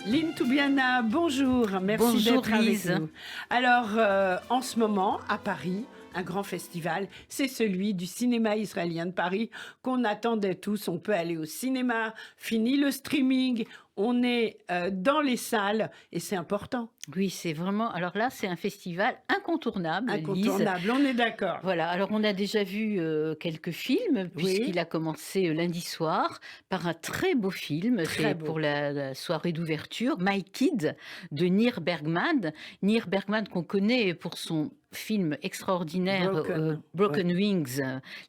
Lynn Toubiana, bonjour, merci Bonjour d'être avec Lise. nous. Alors, en ce moment, à Paris, un grand festival, c'est celui du cinéma israélien de Paris qu'on attendait tous. On peut aller au cinéma, fini le streaming, on est dans les salles et c'est important, Oui, c'est vraiment. Alors là, c'est un festival incontournable, Lise. incontournable, on est d'accord. Voilà. Alors, on a déjà vu quelques films, Oui, puisqu'il a commencé lundi soir par un très beau film. très C'est beau. pour la soirée d'ouverture, My Kid de Nir Bergman. Nir Bergman, qu'on connaît pour son film extraordinaire Broken, Broken Wings,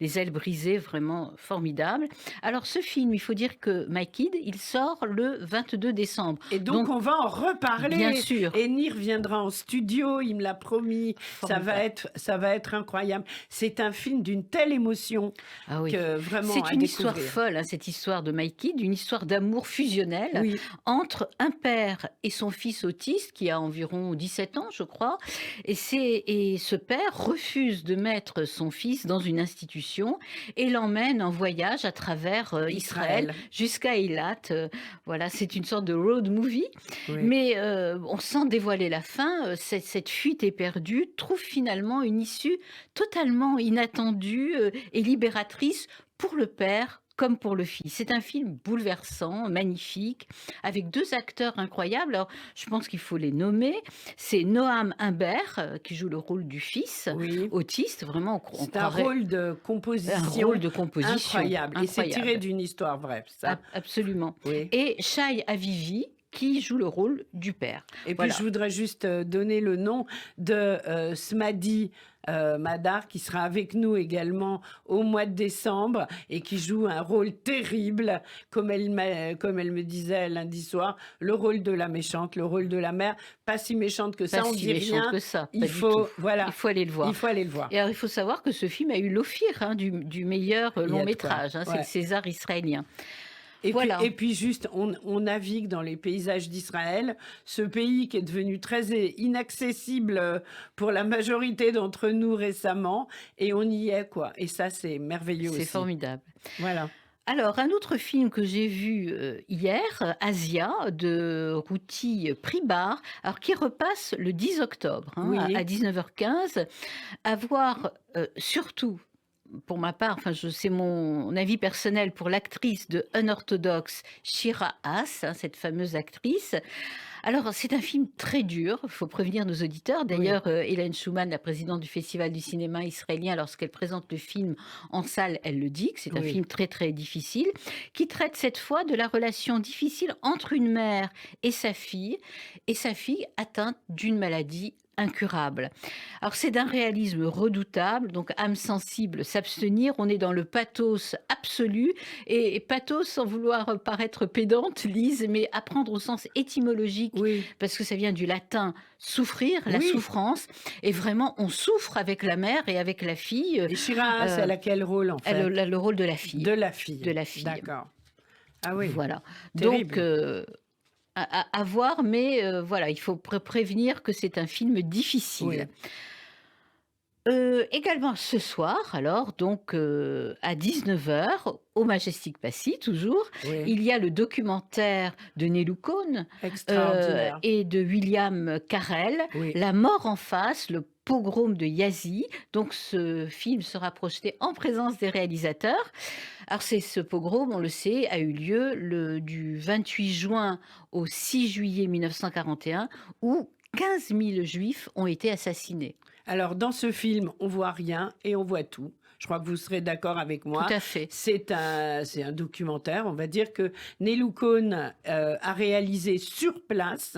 les ailes brisées, vraiment formidable. Alors, ce film, il faut dire que My Kid, il sort le 22 décembre. Et donc, on va en reparler. Bien sûr. Et Nir viendra en studio, il me l'a promis. Formidable. Ça va être incroyable. C'est un film d'une telle émotion Ah oui. que vraiment à C'est une histoire découvrir. folle, hein, cette histoire de My Kid, une histoire d'amour fusionnel Oui, entre un père et son fils autiste qui a environ 17 ans, je crois. Et ce père refuse de mettre son fils dans une institution et l'emmène en voyage à travers Israël Israël. jusqu'à Eilat. Voilà, c'est une sorte de road movie. Oui. Mais on sans dévoiler la fin, cette fuite éperdue trouve finalement une issue totalement inattendue et libératrice pour le père comme pour le fils. C'est un film bouleversant, magnifique, avec deux acteurs incroyables. Alors, je pense qu'il faut les nommer. C'est Noam Humbert, qui joue le rôle du fils, Oui. autiste, vraiment. On C'est un croirait rôle de un composition rôle de composition incroyable. Et c'est tiré incroyable. d'une histoire vraie, ça. Absolument. Oui. Et Shai Avivi, qui joue le rôle du père. Et puis, Voilà. je voudrais juste donner le nom de Smadi Madar, qui sera avec nous également au mois de décembre et qui joue un rôle terrible, comme elle me disait lundi soir, le rôle de la méchante, le rôle de la mère, pas si méchante que ça, Pas on si dit méchante rien. que ça, pas Il du faut, tout. voilà, Il faut aller le voir. il faut aller le voir. Et alors, il faut savoir que ce film a eu l'Ophir du meilleur Il y a long de métrage. quoi. C'est Ouais. le César israélien. Et Voilà. puis juste, on navigue dans les paysages d'Israël, ce pays qui est devenu très inaccessible pour la majorité d'entre nous récemment, et on y est, quoi. Et ça, c'est merveilleux aussi. C'est formidable. Voilà. Alors, un autre film que j'ai vu hier, Asia, de Ruti Pribar, alors qui repasse le 10 octobre Oui. à 19h15, à voir surtout, pour ma part, c'est mon avis personnel pour l'actrice de Unorthodox, Shira Haas, cette fameuse actrice. Alors, c'est un film très dur, il faut prévenir nos auditeurs. D'ailleurs, Hélène Schumann, la présidente du Festival du cinéma israélien, lorsqu'elle présente le film en salle, elle le dit, que c'est un Oui. film très très difficile, qui traite cette fois de la relation difficile entre une mère et sa fille atteinte d'une maladie incurable. Alors c'est d'un réalisme redoutable, donc âme sensible, s'abstenir, on est dans le pathos absolu, et pathos sans vouloir paraître pédante, Lise, mais apprendre au sens étymologique, Oui. parce que ça vient du latin souffrir, la Oui. souffrance, et vraiment on souffre avec la mère et avec la fille. Et Shiraz, elle a quel rôle, en fait? Elle a le rôle de la fille. De la fille. De la fille. D'accord. Ah oui. Voilà. Terrible. Donc, à voir, mais voilà, il faut prévenir que c'est un film difficile. Oui. Également ce soir, alors, donc à 19h, au Majestic Passy, toujours, Oui. il y a le documentaire de Nelou Cohn Extraordinaire. et de William Carell, Oui. La mort en face, le pogrom de Yazi. Donc ce film sera projeté en présence des réalisateurs. Alors ce pogrom, on le sait, a eu lieu du 28 juin au 6 juillet 1941, où 15 000 juifs ont été assassinés. Alors, dans ce film, on voit rien et on voit tout. Je crois que vous serez d'accord avec moi. Tout à fait. C'est un documentaire. On va dire que Nelou Cohn a réalisé sur place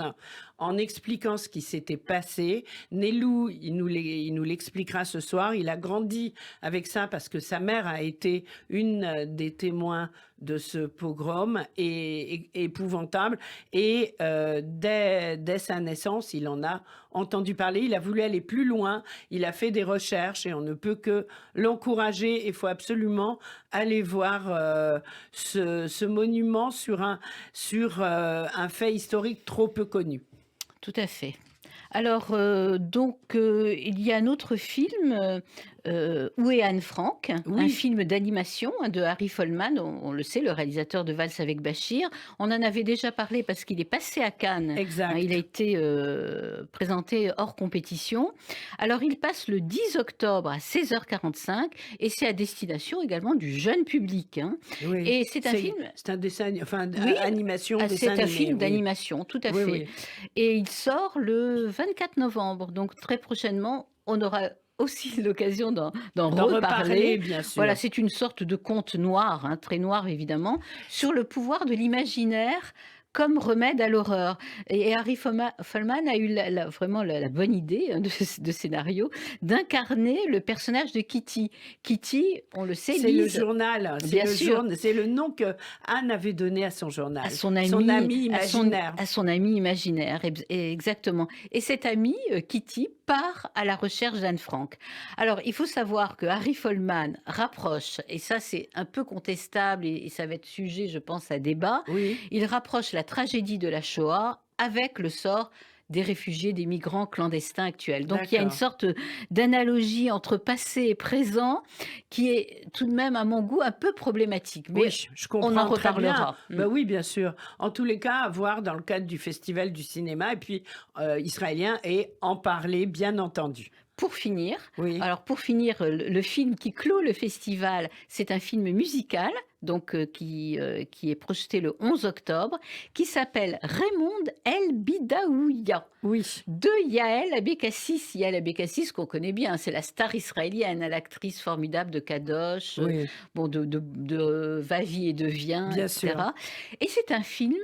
en expliquant ce qui s'était passé. Nelou, il nous l'expliquera ce soir. Il a grandi avec ça parce que sa mère a été une des témoins de ce pogrom et épouvantable. Et dès sa naissance, il en a entendu parler. Il a voulu aller plus loin. Il a fait des recherches et on ne peut que l'encourager. Il faut absolument aller voir ce monument sur un fait historique trop peu connu. Tout à fait. Alors, il y a un autre film Où est Anne Frank, un Oui, film d'animation de Harry Folman, on le sait, le réalisateur de Valse avec Bachir. On en avait déjà parlé parce qu'il est passé à Cannes, hein, il a exact. été présenté hors compétition. Alors il passe le 10 octobre à 16h45 et c'est à destination également du jeune public, hein. Oui, Et c'est un film, c'est un dessin, enfin, oui, animation, dessin c'est un animé, film oui. d'animation, tout à Oui, fait. oui. Et il sort le 24 novembre, donc très prochainement, on aura aussi l'occasion d'en D'en reparler, reparler. bien Voilà, sûr. c'est une sorte de conte noir, hein, très noir évidemment, sur le pouvoir de l'imaginaire comme remède à l'horreur. Et Harry Folman a eu vraiment la bonne idée, hein, de scénario d'incarner le personnage de Kitty. Kitty, on le sait, C'est le Lise, journal, bien sûr, c'est le nom que Anne avait donné à son à journal. son Son ami, ami imaginaire. à son ami imaginaire, exactement. Et cet ami, Kitty, part à la recherche d'Anne Frank. Alors, il faut savoir que Harry Folman rapproche, et ça c'est un peu contestable et ça va être sujet, je pense, à débat, Oui, il rapproche la tragédie de la Shoah avec le sort des réfugiés, des migrants clandestins actuels. Donc il y a une d'accord. sorte d'analogie entre passé et présent qui est tout de même, à mon goût, un peu problématique. Mais Oui, je on en comprends très bien. reparlera. Ben oui, bien sûr. En tous les cas, à voir dans le cadre du festival du cinéma et puis israélien et en parler, bien entendu. Pour finir, Oui. le film qui clôt le festival, c'est un film musical, donc qui est projeté le 11 octobre, qui s'appelle Raymond El Bidaouia, Oui, de Yael Abekassis. Yael Abekassis, qu'on connaît bien, c'est la star israélienne, l'actrice formidable de Kadosh, oui, bon, de Va-vie et devient, bien etc. sûr. Et c'est un film,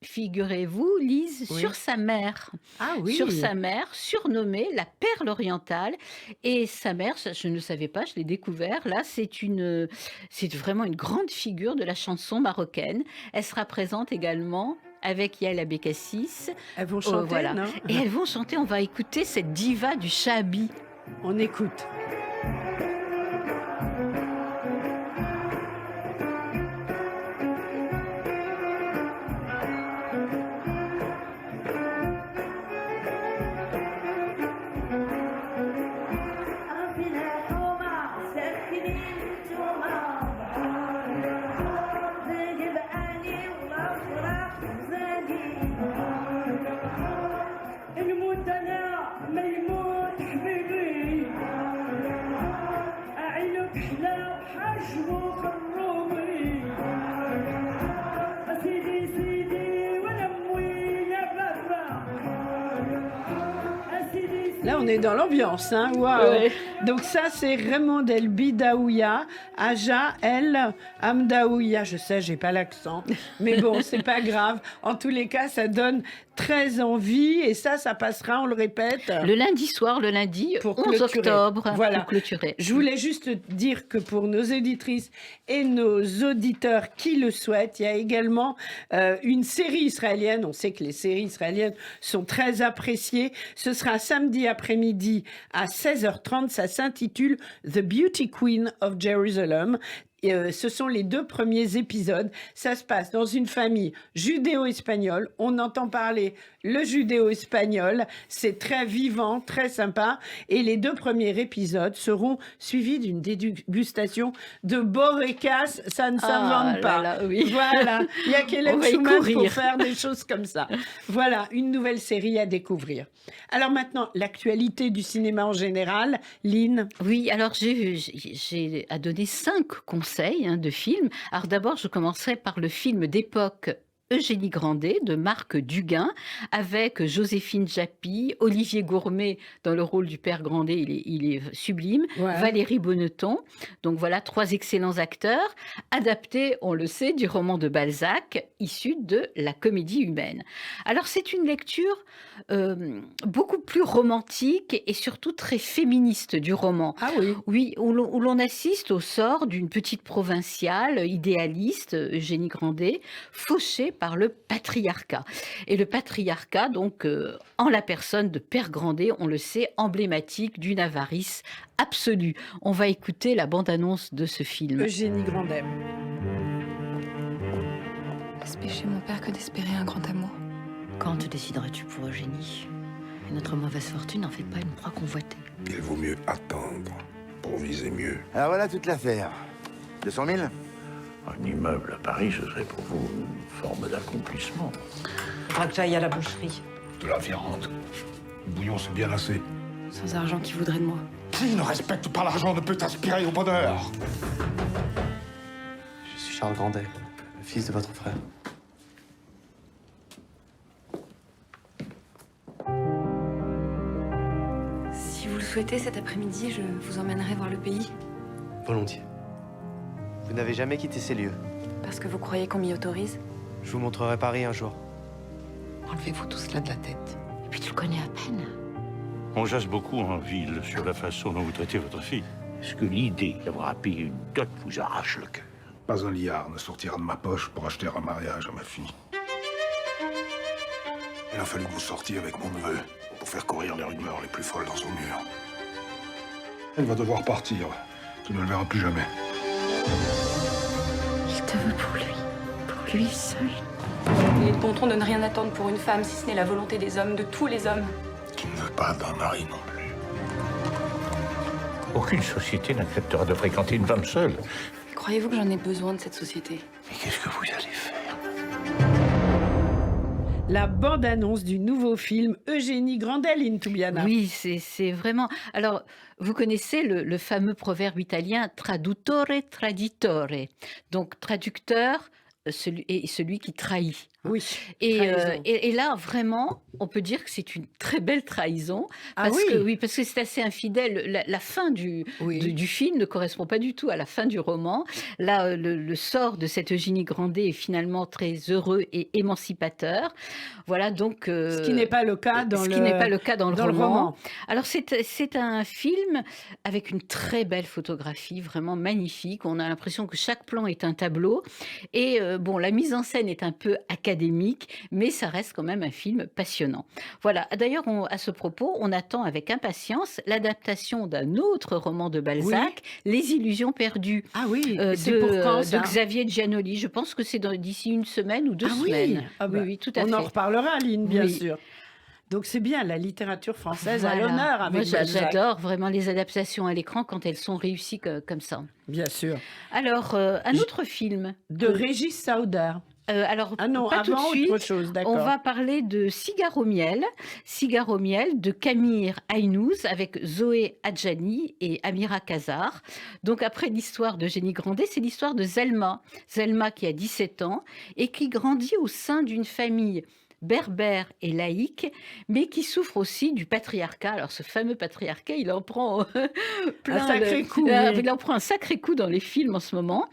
figurez-vous, Lise, Oui. sur sa mère. Ah Sur oui, sa mère, surnommée la Perle orientale. Et sa mère, ça, je ne le savais pas, je l'ai découvert. Là, c'est vraiment une grande figure de la chanson marocaine. Elle sera présente également avec Yael Abekassis. elles vont chanter, Voilà. non? Et elles vont chanter, on va écouter cette diva du Shabi. On écoute. Là, on est dans l'ambiance, hein. Waouh. Ouais. Donc ça, c'est Raymond El Bidaouia, Aja El Amdaouia. Je sais, j'ai pas l'accent, mais bon, c'est pas grave. En tous les cas, ça donne très envie et ça passera, on le répète. Le lundi soir, le lundi Pour 11 clôturer. octobre, Voilà. pour clôturer. Je voulais juste dire que pour nos auditrices et nos auditeurs qui le souhaitent, il y a également une série israélienne. On sait que les séries israéliennes sont très appréciées. Ce sera samedi après-midi à 16h30. Ça s'intitule The Beauty Queen of Jerusalem. Ce sont les 2 premiers épisodes. Ça se passe dans une famille judéo-espagnole. On entend parler le judéo-espagnol. C'est très vivant, très sympa. Et les 2 premiers épisodes seront suivis d'une dégustation de Borekas. Ça ne s'invente pas. Là, oui. Voilà. Il y a On Kélem va y Schumann pour courir. faire des choses comme ça. Voilà, une nouvelle série à découvrir. Alors maintenant, l'actualité du cinéma en général. Lynn? Oui, alors j'ai à donner 5 conseils, hein, de films. Alors d'abord, je commencerai par le film d'époque Eugénie Grandet de Marc Duguin avec Joséphine Japy, Olivier Gourmet dans le rôle du père Grandet, il est sublime, Ouais. Valérie Bonneton. Donc voilà 3 excellents acteurs, adaptés, on le sait, du roman de Balzac, issu de La Comédie humaine. Alors c'est une lecture beaucoup plus romantique et surtout très féministe du roman. Ah oui. Oui, où l'on assiste au sort d'une petite provinciale idéaliste, Eugénie Grandet, fauchée par le patriarcat. Et le patriarcat, donc, en la personne de Père Grandet, on le sait, emblématique d'une avarice absolue. On va écouter la bande-annonce de ce film. Eugénie Grandet. Est-ce péché mon père que d'espérer un grand amour? Quand te décideras-tu pour Eugénie? Et notre mauvaise fortune n'en fait pas une proie convoitée. Il vaut mieux attendre pour viser mieux. Alors voilà toute l'affaire. 200 000? Un immeuble à Paris, ce serait pour vous une forme d'accomplissement. Faudra que j'aille à la boucherie. De la viande. Le bouillon, c'est bien assez. Sans argent, qui voudrait de moi? Qui ne respecte pas l'argent ne peut aspirer au bonheur. Je suis Charles Grandet, le fils de votre frère. Si vous le souhaitez, cet après-midi, je vous emmènerai voir le pays. Volontiers. Vous n'avez jamais quitté ces lieux. Parce que vous croyez qu'on m'y autorise? Je vous montrerai Paris un jour. Enlevez-vous tout cela de la tête. Et puis tu le connais à peine. On jase beaucoup en ville sur la façon dont vous traitez votre fille. Est-ce que l'idée d'avoir à payer une dot vous arrache le cœur? Pas un liard ne sortira de ma poche pour acheter un mariage à ma fille. Il a fallu que vous sortiez avec mon neveu pour faire courir les rumeurs les plus folles dans son mur. Elle va devoir partir. Tu ne le verras plus jamais. Il te veut pour lui seul. Il est de bon ton de ne rien attendre pour une femme, si ce n'est la volonté des hommes, de tous les hommes. Qui ne veut pas d'un mari non plus. Aucune société n'acceptera de fréquenter une femme seule. Croyez-vous que j'en ai besoin de cette société? Mais qu'est-ce que vous allez faire? La bande-annonce du nouveau film Eugénie Grandet, Lynn Toubiana. Oui, c'est vraiment... Alors, vous connaissez le fameux proverbe italien « traduttore traditore », donc traducteur celui qui trahit. Oui. Et là, vraiment, on peut dire que c'est une très belle trahison. Ah Parce oui. parce que c'est assez infidèle. La fin du film ne correspond pas du tout à la fin du roman. Là, le sort de cette Eugénie Grandet est finalement très heureux et émancipateur. Voilà, donc... Ce qui n'est pas le cas dans le roman. Alors, c'est un film avec une très belle photographie, vraiment magnifique. On a l'impression que chaque plan est un tableau. Et bon, la mise en scène est un peu académique, mais ça reste quand même un film passionnant. Voilà. D'ailleurs, à ce propos, on attend avec impatience l'adaptation d'un autre roman de Balzac, Les Illusions perdues. Ah oui, c'est pour quand, ça? De Xavier Giannoli. Je pense que c'est d'ici une semaine ou 2 semaines. Oui, tout à fait. On en reparlera, Aline, bien Oui. sûr. Donc c'est bien, la littérature française à Voilà. l'honneur avec Moi, Balzac. j'adore vraiment les adaptations à l'écran quand elles sont réussies comme ça. Bien sûr. Alors, un autre film. De Régis Sauder. Alors, Ah non, pas tout de avant suite. autre chose, d'accord. On va parler de Cigare au miel de Camille Aynouz avec Zoé Adjani et Amira Kazar. Donc après l'histoire d'Eugénie Grandet, c'est l'histoire de Zelma. Zelma qui a 17 ans et qui grandit au sein d'une famille berbère et laïque, mais qui souffre aussi du patriarcat. Alors ce fameux patriarcat, il en prend plein sacré coup, oui. Il en prend un sacré coup dans les films en ce moment.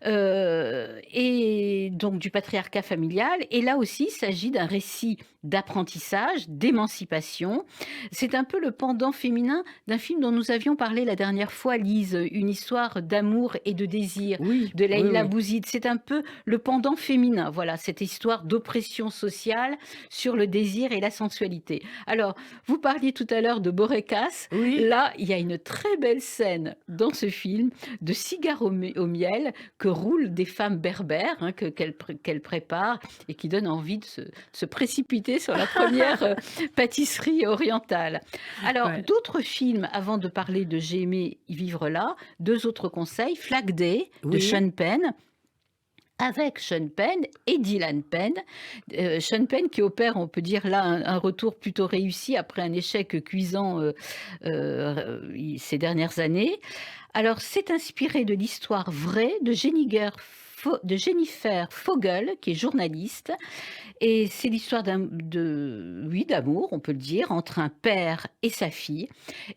Et donc du patriarcat familial. Et là aussi, il s'agit d'un récit d'apprentissage, d'émancipation. C'est un peu le pendant féminin d'un film dont nous avions parlé la dernière fois, Lise, une histoire d'amour et de désir de Leïla Bouzid. C'est un peu le pendant féminin, voilà, cette histoire d'oppression sociale sur le désir et la sensualité. Alors, vous parliez tout à l'heure de Borékas. Là, il y a une très belle scène dans ce film de Cigare au miel que roulent des femmes berbères, hein, qu'elles préparent et qui donnent envie de se précipiter sur la première pâtisserie orientale. Alors, d'autres films, avant de parler de J'ai aimé y vivre là, 2 autres conseils. Flag Day de Sean Penn, avec Sean Penn et Dylan Penn. Sean Penn qui opère, on peut dire là, un retour plutôt réussi après un échec cuisant ces dernières années. Alors, c'est inspiré de l'histoire vraie de Jennifer Fogel, qui est journaliste. Et c'est l'histoire d'amour, on peut le dire, entre un père et sa fille.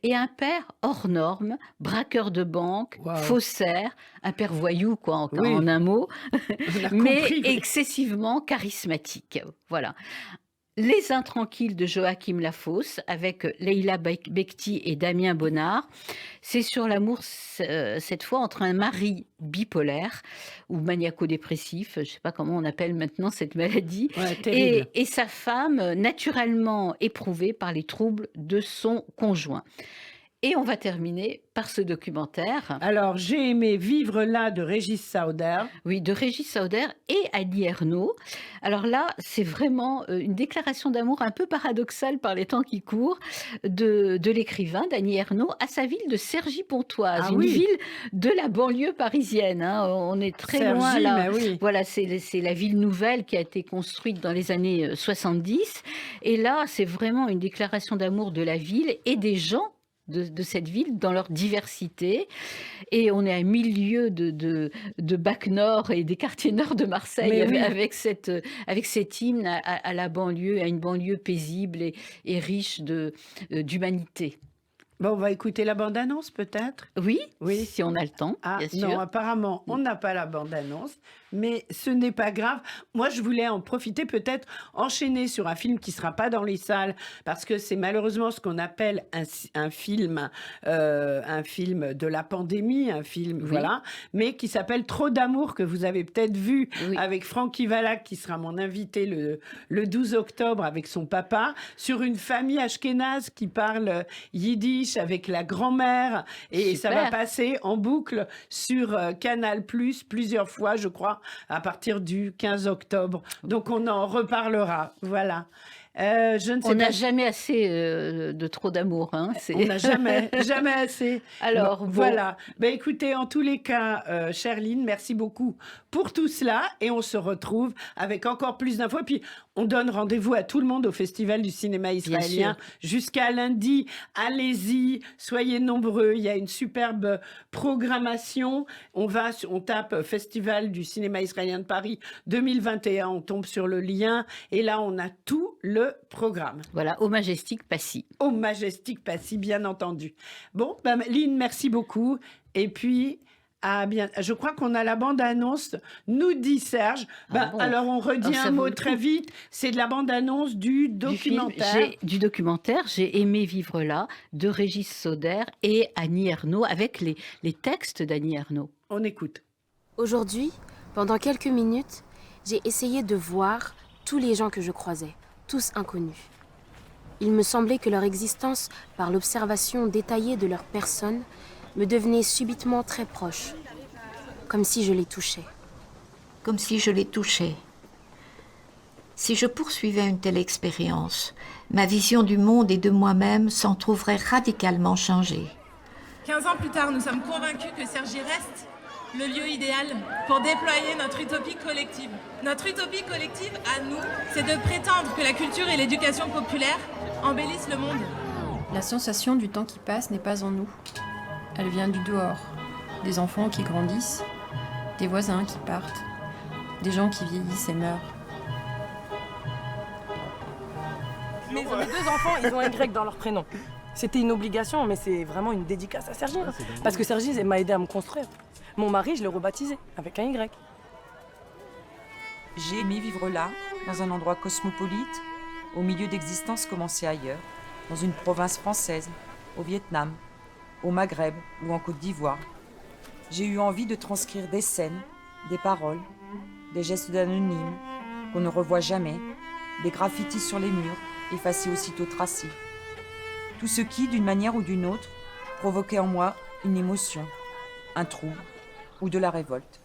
Et un père hors norme, braqueur de banque, faussaire, un père voyou, quoi, en un mot, mais excessivement charismatique. Voilà. Les Intranquilles de Joachim Lafosse avec Leila Bekti et Damien Bonnard. C'est sur l'amour, cette fois, entre un mari bipolaire ou maniaco-dépressif, je ne sais pas comment on appelle maintenant cette maladie, et sa femme naturellement éprouvée par les troubles de son conjoint. Et on va terminer par ce documentaire. Alors, j'ai aimé Vivre là de Régis Sauder. Oui, de Régis Sauder et Annie Ernaux. Alors là, c'est vraiment une déclaration d'amour un peu paradoxale par les temps qui courent de l'écrivain d'Annie Ernaux à sa ville de Cergy-Pontoise, Ah une oui. ville de la banlieue parisienne. Hein. On est très loin là. mais oui. Voilà, c'est la ville nouvelle qui a été construite dans les années 70. Et là, c'est vraiment une déclaration d'amour de la ville et des gens de cette ville dans leur diversité. Et on est à milieu de Bac Nord et des quartiers nord de Marseille Mais oui. avec cet hymne à la banlieue, à une banlieue paisible et riche d'humanité. Bon, on va écouter la bande-annonce peut-être. Oui, Oui. si on a le temps, Ah bien sûr. non, apparemment, on n'a pas la bande-annonce, mais ce n'est pas grave. Moi, je voulais en profiter, peut-être enchaîner sur un film qui ne sera pas dans les salles, parce que c'est malheureusement ce qu'on appelle un film de la pandémie, un film, Oui. voilà, mais qui s'appelle Trop d'amour, que vous avez peut-être vu Oui. avec Francky Valak, qui sera mon invité le 12 octobre avec son papa, sur une famille ashkénaze qui parle yiddish avec la grand-mère, et ça va Super. passer en boucle sur Canal+, plusieurs fois, je crois, à partir du 15 octobre. Donc, on en reparlera. Voilà. Je ne sais On pas. n'a jamais assez de trop d'amour. Hein. On n'a jamais assez. Alors, Bon, bon. voilà. Ben, écoutez, en tous les cas, Cherline, merci beaucoup pour tout cela. Et on se retrouve avec encore plus d'infos. Et puis, on donne rendez-vous à tout le monde au Festival du cinéma israélien jusqu'à lundi. Allez-y, soyez nombreux. Il y a une superbe programmation. On tape Festival du cinéma israélien de Paris 2021. On tombe sur le lien. Et là, on a tout le programme. Voilà, au Majestic Passy. Au Majestic Passy, bien entendu. Bon, ben, Lynn, merci beaucoup. Et puis, je crois qu'on a la bande-annonce, nous dit Serge. Ben, bon. alors, on redit Alors, ça un vaut mot le très coup. vite. C'est de la bande-annonce du documentaire. Du documentaire, j'ai aimé vivre là, de Régis Sauder et Annie Ernaux, avec les textes d'Annie Ernaux. On écoute. Aujourd'hui, pendant quelques minutes, j'ai essayé de voir tous les gens que je croisais, tous inconnus. Il me semblait que leur existence, par l'observation détaillée de leur personne, me devenait subitement très proche, comme si je les touchais. Comme si je les touchais. Si je poursuivais une telle expérience, ma vision du monde et de moi-même s'en trouverait radicalement changée. 15 ans plus tard, nous sommes convaincus que Cergy reste le lieu idéal pour déployer notre utopie collective. Notre utopie collective, à nous, c'est de prétendre que la culture et l'éducation populaire embellissent le monde. La sensation du temps qui passe n'est pas en nous. Elle vient du dehors. Des enfants qui grandissent, des voisins qui partent, des gens qui vieillissent et meurent. Mes deux enfants, ils ont un Y dans leur prénom. C'était une obligation, mais c'est vraiment une dédicace à Cergy. Parce que Cergy m'a aidé à me construire. Mon mari, je l'ai rebaptisé avec un Y. J'ai aimé vivre là, dans un endroit cosmopolite, au milieu d'existences commencées ailleurs, dans une province française, au Vietnam, au Maghreb ou en Côte d'Ivoire. J'ai eu envie de transcrire des scènes, des paroles, des gestes d'anonymes qu'on ne revoit jamais, des graffitis sur les murs, effacés aussitôt tracés. Tout ce qui, d'une manière ou d'une autre, provoquait en moi une émotion, un trouble ou de la révolte.